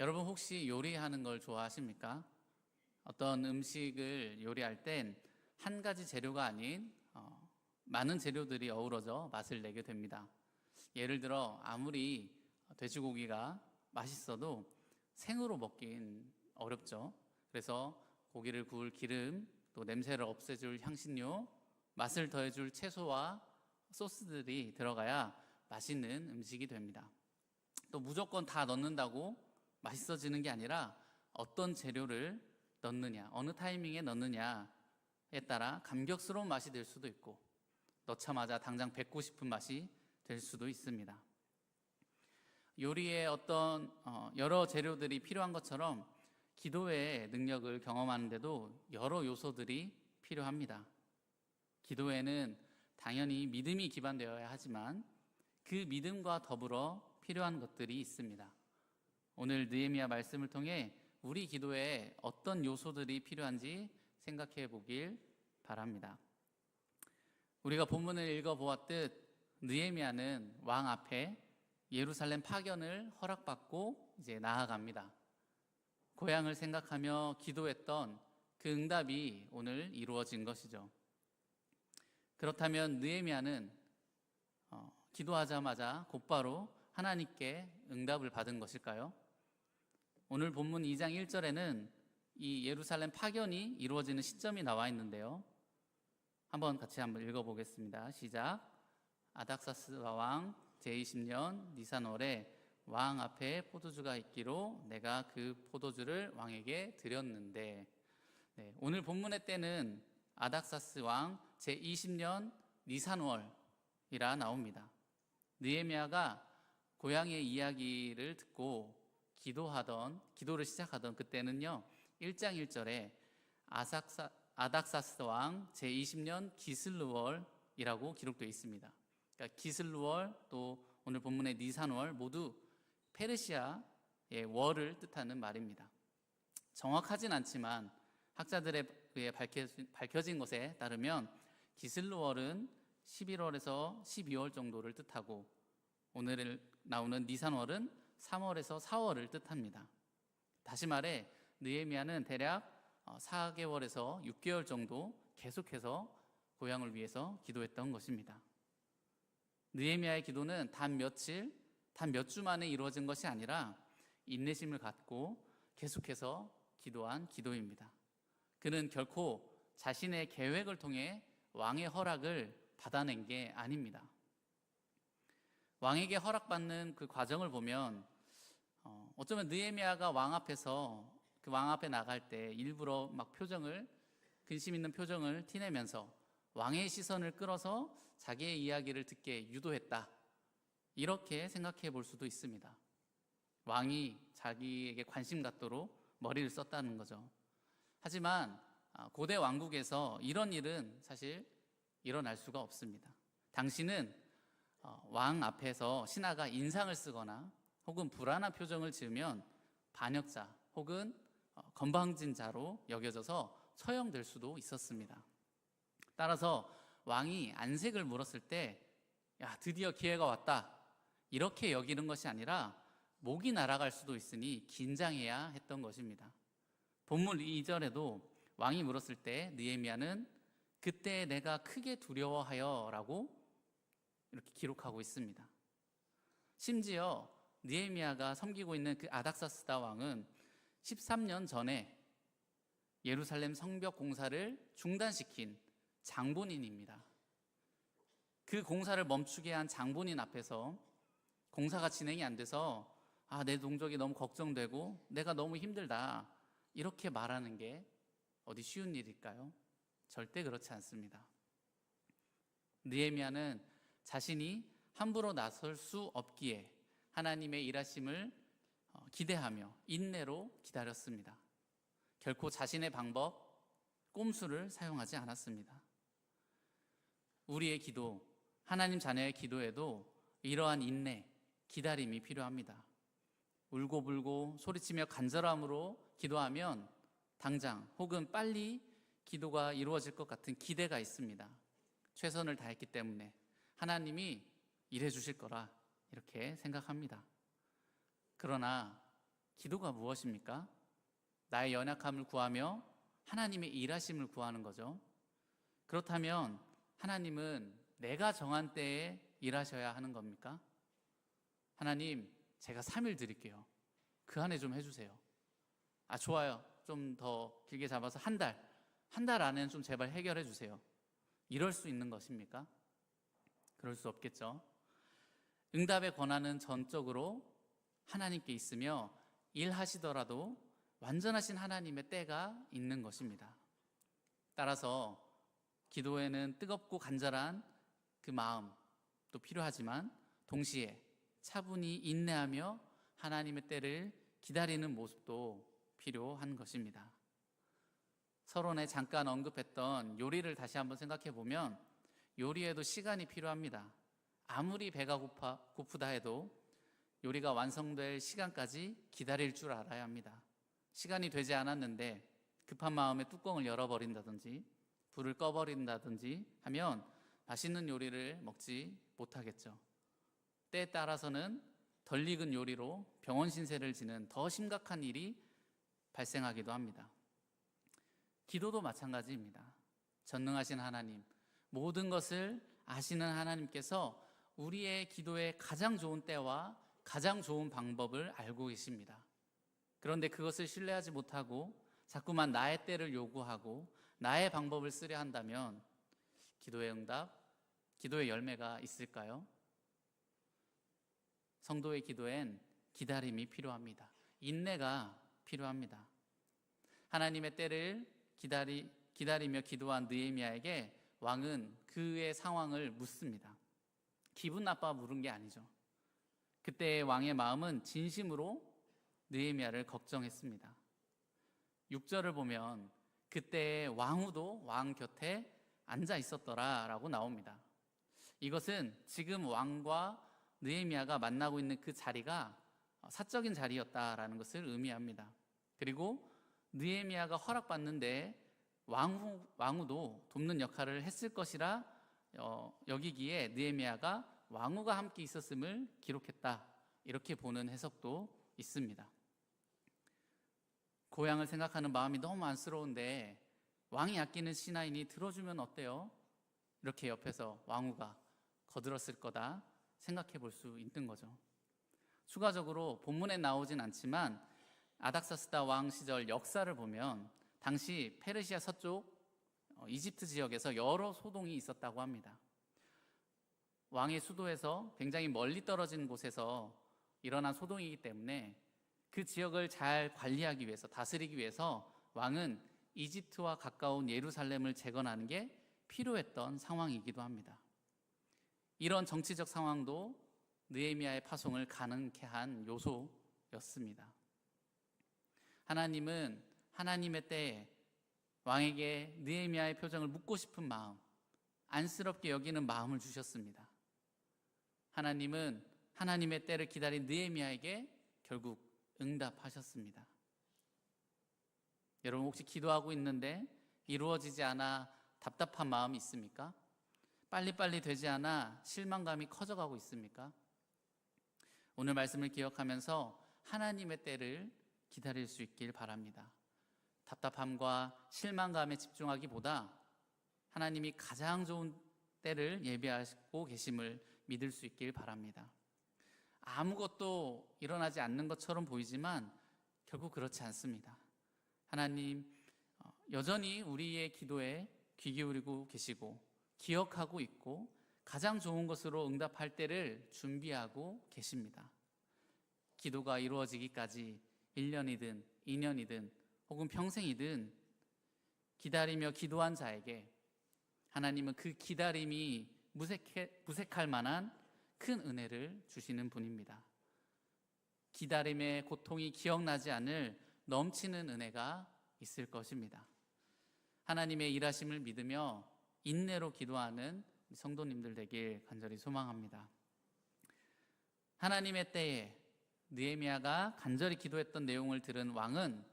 여러분 혹시 요리하는 걸 좋아하십니까? 어떤 음식을 요리할 땐 한 가지 재료가 아닌 많은 재료들이 어우러져 맛을 내게 됩니다. 예를 들어 아무리 돼지고기가 맛있어도 생으로 먹긴 어렵죠. 그래서 고기를 구울 기름, 또 냄새를 없애줄 향신료, 맛을 더해줄 채소와 소스들이 들어가야 맛있는 음식이 됩니다. 또 무조건 다 넣는다고 맛있어지는 게 아니라 어떤 재료를 넣느냐, 어느 타이밍에 넣느냐에 따라 감격스러운 맛이 될 수도 있고 넣자마자 당장 뱉고 싶은 맛이 될 수도 있습니다. 요리에 어떤 여러 재료들이 필요한 것처럼 기도의 능력을 경험하는데도 여러 요소들이 필요합니다. 기도에는 당연히 믿음이 기반되어야 하지만 그 믿음과 더불어 필요한 것들이 있습니다. 오늘 느헤미야 말씀을 통해 우리 기도에 어떤 요소들이 필요한지 생각해 보길 바랍니다. 우리가 본문을 읽어보았듯 느헤미야는 왕 앞에 예루살렘 파견을 허락받고 이제 나아갑니다. 고향을 생각하며 기도했던 그 응답이 오늘 이루어진 것이죠. 그렇다면 느헤미야는 기도하자마자 곧바로 하나님께 응답을 받은 것일까요? 오늘 본문 2장 1절에는 이 예루살렘 파견이 이루어지는 시점이 나와 있는데요. 같이 읽어보겠습니다. 시작. 아닥사스 왕 제20년 니산월에 왕 앞에 포도주가 있기로 내가 그 포도주를 왕에게 드렸는데, 오늘 본문의 때는 아닥사스 왕 제20년 니산월이라 나옵니다. 느헤미야가 고향의 이야기를 듣고 기도를 시작하던 그때는요, 1장 1절에 아닥사스 왕 제20년 기슬르월이라고 기록되어 있습니다. 그러니까 기슬르월, 또 오늘 본문의 니산월 모두 페르시아의 월을 뜻하는 말입니다. 정확하진 않지만 학자들에 의해 밝혀진 것에 따르면 기슬르월은 11월에서 12월 정도를 뜻하고 오늘 나오는 니산월은 3월에서 4월을 뜻합니다. 다시 말해 느헤미야는 대략 4개월에서 6개월 정도 계속해서 고향을 위해서 기도했던 것입니다. 느헤미야의 기도는 단 며칠, 단 몇 주 만에 이루어진 것이 아니라 인내심을 갖고 계속해서 기도한 기도입니다. 그는 결코 자신의 계획을 통해 왕의 허락을 받아낸 게 아닙니다. 왕에게 허락받는 그 과정을 보면 어쩌면 느헤미야가 왕 앞에 나갈 때 일부러 막 근심 있는 표정을 티내면서 왕의 시선을 끌어서 자기의 이야기를 듣게 유도했다, 이렇게 생각해 볼 수도 있습니다. 왕이 자기에게 관심 갖도록 머리를 썼다는 거죠. 하지만 고대 왕국에서 이런 일은 사실 일어날 수가 없습니다. 당시는 왕 앞에서 신하가 인상을 쓰거나 혹은 불안한 표정을 지으면 반역자 혹은 건방진자로 여겨져서 처형될 수도 있었습니다. 따라서 왕이 안색을 물었을 때 드디어 기회가 왔다, 이렇게 여기는 것이 아니라 목이 날아갈 수도 있으니 긴장해야 했던 것입니다. 본문 2절에도 왕이 물었을 때 느헤미야는 그때 내가 크게 두려워하여 라고 이렇게 기록하고 있습니다. 심지어 느헤미야가 섬기고 있는 그 아닥사스다 왕은 13년 전에 예루살렘 성벽 공사를 중단시킨 장본인입니다. 그 공사를 멈추게 한 장본인 앞에서 공사가 진행이 안 돼서 내 동족이 너무 걱정되고 내가 너무 힘들다, 이렇게 말하는 게 어디 쉬운 일일까요? 절대 그렇지 않습니다. 느헤미야는 자신이 함부로 나설 수 없기에 하나님의 일하심을 기대하며 인내로 기다렸습니다. 결코 자신의 방법, 꼼수를 사용하지 않았습니다. 우리의 기도, 하나님 자녀의 기도에도 이러한 인내, 기다림이 필요합니다. 울고불고 소리치며 간절함으로 기도하면 당장 혹은 빨리 기도가 이루어질 것 같은 기대가 있습니다. 최선을 다했기 때문에 하나님이 일해 주실 거라 이렇게 생각합니다. 그러나 기도가 무엇입니까? 나의 연약함을 구하며 하나님의 일하심을 구하는 거죠. 그렇다면 하나님은 내가 정한 때에 일하셔야 하는 겁니까? 하나님, 제가 3일 드릴게요. 그 안에 좀 해주세요. 좋아요. 좀 더 길게 잡아서 한 달 안에는 좀 제발 해결해 주세요. 이럴 수 있는 것입니까? 그럴 수 없겠죠. 응답의 권한은 전적으로 하나님께 있으며 일하시더라도 완전하신 하나님의 때가 있는 것입니다. 따라서 기도에는 뜨겁고 간절한 그 마음도 필요하지만 동시에 차분히 인내하며 하나님의 때를 기다리는 모습도 필요한 것입니다. 서론에 잠깐 언급했던 요리를 다시 한번 생각해 보면 요리에도 시간이 필요합니다. 아무리 배가 고프다 해도 요리가 완성될 시간까지 기다릴 줄 알아야 합니다. 시간이 되지 않았는데 급한 마음에 뚜껑을 열어버린다든지 불을 꺼버린다든지 하면 맛있는 요리를 먹지 못하겠죠. 때에 따라서는 덜 익은 요리로 병원 신세를 지는 더 심각한 일이 발생하기도 합니다. 기도도 마찬가지입니다. 전능하신 하나님, 모든 것을 아시는 하나님께서 우리의 기도의 가장 좋은 때와 가장 좋은 방법을 알고 계십니다. 그런데 그것을 신뢰하지 못하고 자꾸만 나의 때를 요구하고 나의 방법을 쓰려 한다면 기도의 응답, 기도의 열매가 있을까요? 성도의 기도엔 기다림이 필요합니다. 인내가 필요합니다. 하나님의 때를 기다리며 기도한 느헤미야에게 왕은 그의 상황을 묻습니다. 기분 나빠 물은 게 아니죠. 그때 왕의 마음은 진심으로 느헤미야를 걱정했습니다. 6절을 보면 그때 왕후도 왕 곁에 앉아 있었더라라고 나옵니다. 이것은 지금 왕과 느헤미야가 만나고 있는 그 자리가 사적인 자리였다라는 것을 의미합니다. 그리고 느헤미야가 허락받는데 왕후도 돕는 역할을 했을 것이라 여기기에 느헤미야가 왕후가 함께 있었음을 기록했다, 이렇게 보는 해석도 있습니다. 고향을 생각하는 마음이 너무 안쓰러운데 왕이 아끼는 신하인이 들어주면 어때요? 이렇게 옆에서 왕후가 거들었을 거다 생각해 볼 수 있는 거죠. 추가적으로 본문에 나오진 않지만 아닥사스다 왕 시절 역사를 보면 당시 페르시아 서쪽 이집트 지역에서 여러 소동이 있었다고 합니다. 왕의 수도에서 굉장히 멀리 떨어진 곳에서 일어난 소동이기 때문에 그 지역을 잘 관리하기 위해서, 다스리기 위해서 왕은 이집트와 가까운 예루살렘을 재건하는 게 필요했던 상황이기도 합니다. 이런 정치적 상황도 느헤미야의 파송을 가능케 한 요소였습니다. 하나님은 하나님의 때에 왕에게 느헤미야의 표정을 묻고 싶은 마음, 안쓰럽게 여기는 마음을 주셨습니다. 하나님은 하나님의 때를 기다린 느헤미야에게 결국 응답하셨습니다. 여러분, 혹시 기도하고 있는데 이루어지지 않아 답답한 마음이 있습니까? 빨리빨리 되지 않아 실망감이 커져가고 있습니까? 오늘 말씀을 기억하면서 하나님의 때를 기다릴 수 있길 바랍니다. 답답함과 실망감에 집중하기보다 하나님이 가장 좋은 때를 예비하고 계심을 믿을 수 있길 바랍니다. 아무것도 일어나지 않는 것처럼 보이지만 결국 그렇지 않습니다. 하나님 여전히 우리의 기도에 귀 기울이고 계시고 기억하고 있고 가장 좋은 것으로 응답할 때를 준비하고 계십니다. 기도가 이루어지기까지 1년이든 2년이든 혹은 평생이든 기다리며 기도한 자에게 하나님은 그 기다림이 무색할 만한 큰 은혜를 주시는 분입니다. 기다림의 고통이 기억나지 않을 넘치는 은혜가 있을 것입니다. 하나님의 일하심을 믿으며 인내로 기도하는 성도님들 되길 간절히 소망합니다. 하나님의 때에 느헤미야가 간절히 기도했던 내용을 들은 왕은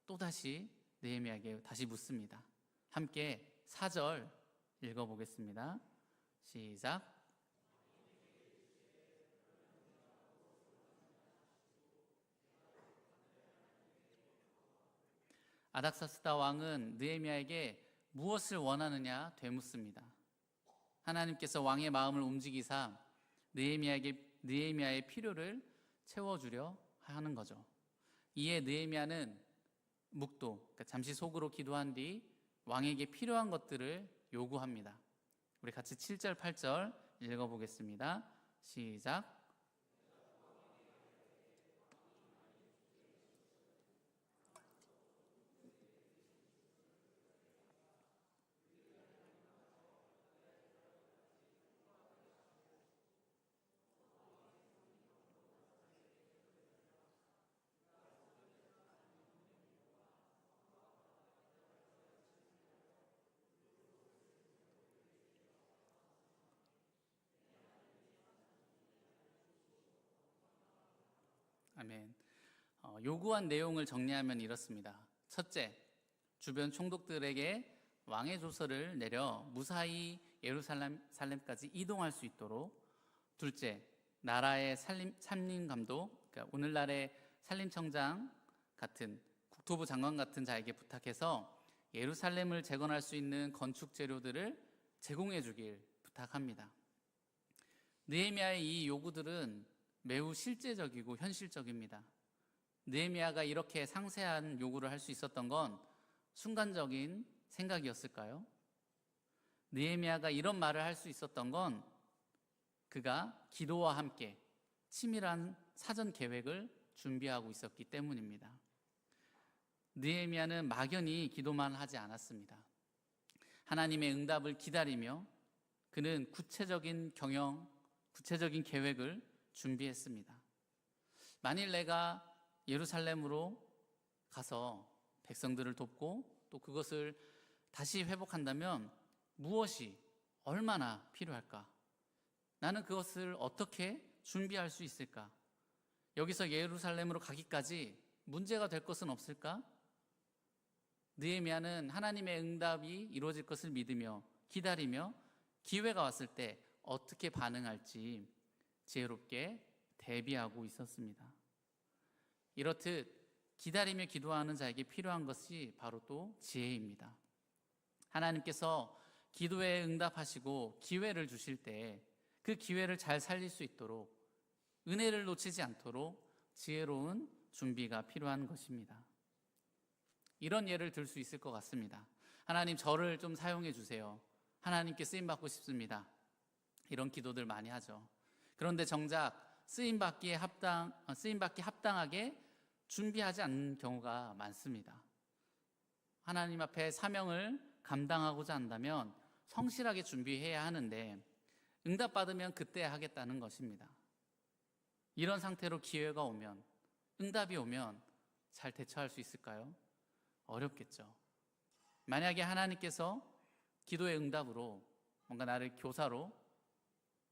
또다시 느헤미야에게 다시 묻습니다. 함께 4절 읽어보겠습니다. 시작. 아닥사스다 왕은 느헤미야에게 무엇을 원하느냐 되묻습니다. 하나님께서 왕의 마음을 움직이사 느헤미야의 필요를 채워주려 하는 거죠. 이에 느헤미야는 그러니까 잠시 속으로 기도한 뒤 왕에게 필요한 것들을 요구합니다. 우리 같이 7절, 8절 읽어보겠습니다. 시작. 아멘. 요구한 내용을 정리하면 이렇습니다. 첫째, 주변 총독들에게 왕의 조서를 내려 무사히 예루살렘까지 이동할 수 있도록. 둘째, 나라의 산림감독, 그러니까 오늘날의 산림청장 같은 국토부 장관 같은 자에게 부탁해서 예루살렘을 재건할 수 있는 건축 재료들을 제공해 주길 부탁합니다. 느헤미야의 이 요구들은 매우 실제적이고 현실적입니다. 느헤미야가 이렇게 상세한 요구를 할 수 있었던 건 순간적인 생각이었을까요? 느헤미야가 이런 말을 할 수 있었던 건 그가 기도와 함께 치밀한 사전 계획을 준비하고 있었기 때문입니다. 느헤미야는 막연히 기도만 하지 않았습니다. 하나님의 응답을 기다리며 그는 구체적인 계획을 준비했습니다. 만일 내가 예루살렘으로 가서 백성들을 돕고 또 그것을 다시 회복한다면 무엇이 얼마나 필요할까? 나는 그것을 어떻게 준비할 수 있을까? 여기서 예루살렘으로 가기까지 문제가 될 것은 없을까? 느헤미야는 하나님의 응답이 이루어질 것을 믿으며 기다리며 기회가 왔을 때 어떻게 반응할지 지혜롭게 대비하고 있었습니다. 이렇듯 기다리며 기도하는 자에게 필요한 것이 바로 또 지혜입니다. 하나님께서 기도에 응답하시고 기회를 주실 때 그 기회를 잘 살릴 수 있도록, 은혜를 놓치지 않도록 지혜로운 준비가 필요한 것입니다. 이런 예를 들 수 있을 것 같습니다. 하나님, 저를 좀 사용해 주세요. 하나님께 쓰임 받고 싶습니다. 이런 기도들 많이 하죠. 그런데 정작 쓰임 받기 합당하게 준비하지 않는 경우가 많습니다. 하나님 앞에 사명을 감당하고자 한다면 성실하게 준비해야 하는데 응답받으면 그때 하겠다는 것입니다. 이런 상태로 기회가 오면, 응답이 오면 잘 대처할 수 있을까요? 어렵겠죠. 만약에 하나님께서 기도의 응답으로 뭔가 나를 교사로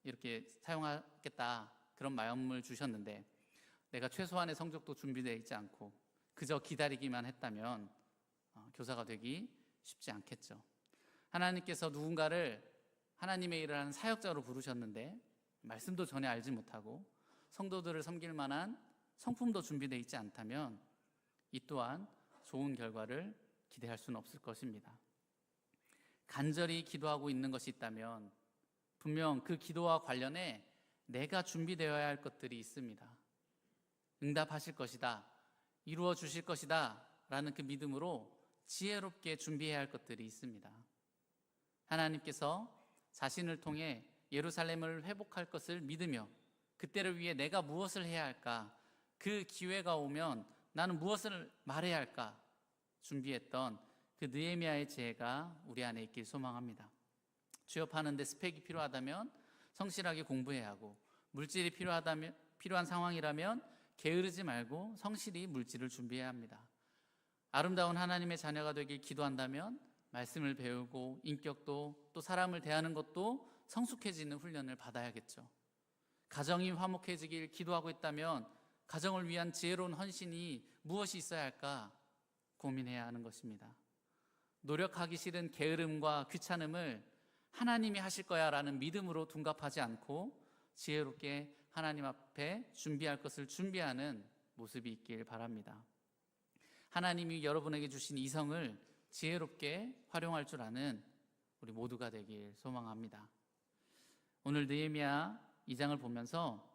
이렇게 사용하겠다, 그런 마음을 주셨는데 내가 최소한의 성적도 준비되어 있지 않고 그저 기다리기만 했다면 교사가 되기 쉽지 않겠죠. 하나님께서 누군가를 하나님의 일을 하는 사역자로 부르셨는데 말씀도 전혀 알지 못하고 성도들을 섬길 만한 성품도 준비되어 있지 않다면 이 또한 좋은 결과를 기대할 수는 없을 것입니다. 간절히 기도하고 있는 것이 있다면 분명 그 기도와 관련해 내가 준비되어야 할 것들이 있습니다. 응답하실 것이다, 이루어 주실 것이다 라는 그 믿음으로 지혜롭게 준비해야 할 것들이 있습니다. 하나님께서 자신을 통해 예루살렘을 회복할 것을 믿으며 그때를 위해 내가 무엇을 해야 할까, 그 기회가 오면 나는 무엇을 말해야 할까 준비했던 그 느헤미야의 지혜가 우리 안에 있길 소망합니다. 취업하는데 스펙이 필요하다면 성실하게 공부해야 하고, 물질이 필요한 상황이라면 게으르지 말고 성실히 물질을 준비해야 합니다. 아름다운 하나님의 자녀가 되길 기도한다면 말씀을 배우고 인격도 또 사람을 대하는 것도 성숙해지는 훈련을 받아야겠죠. 가정이 화목해지길 기도하고 있다면 가정을 위한 지혜로운 헌신이 무엇이 있어야 할까 고민해야 하는 것입니다. 노력하기 싫은 게으름과 귀찮음을 하나님이 하실 거야 라는 믿음으로 둔갑하지 않고 지혜롭게 하나님 앞에 준비할 것을 준비하는 모습이 있길 바랍니다. 하나님이 여러분에게 주신 이성을 지혜롭게 활용할 줄 아는 우리 모두가 되길 소망합니다. 오늘 느헤미야 2장을 보면서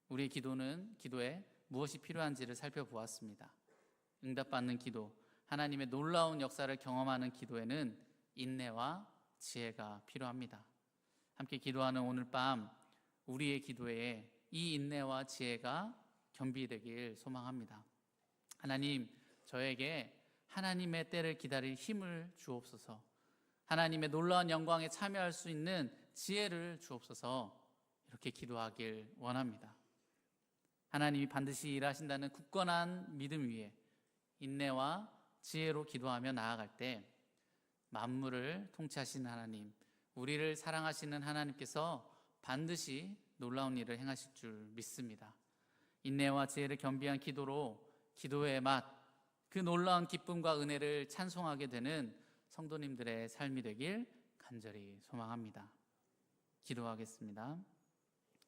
우리의 기도에 무엇이 필요한지를 살펴보았습니다. 응답받는 기도, 하나님의 놀라운 역사를 경험하는 기도에는 인내와 지혜가 필요합니다. 함께 기도하는 오늘 밤 우리의 기도에 이 인내와 지혜가 겸비되길 소망합니다. 하나님, 저에게 하나님의 때를 기다릴 힘을 주옵소서. 하나님의 놀라운 영광에 참여할 수 있는 지혜를 주옵소서. 이렇게 기도하길 원합니다. 하나님이 반드시 일하신다는 굳건한 믿음 위에 인내와 지혜로 기도하며 나아갈 때 만물을 통치하시는 하나님, 우리를 사랑하시는 하나님께서 반드시 놀라운 일을 행하실 줄 믿습니다. 인내와 지혜를 겸비한 기도로 기도의 맛, 그 놀라운 기쁨과 은혜를 찬송하게 되는 성도님들의 삶이 되길 간절히 소망합니다. 기도하겠습니다.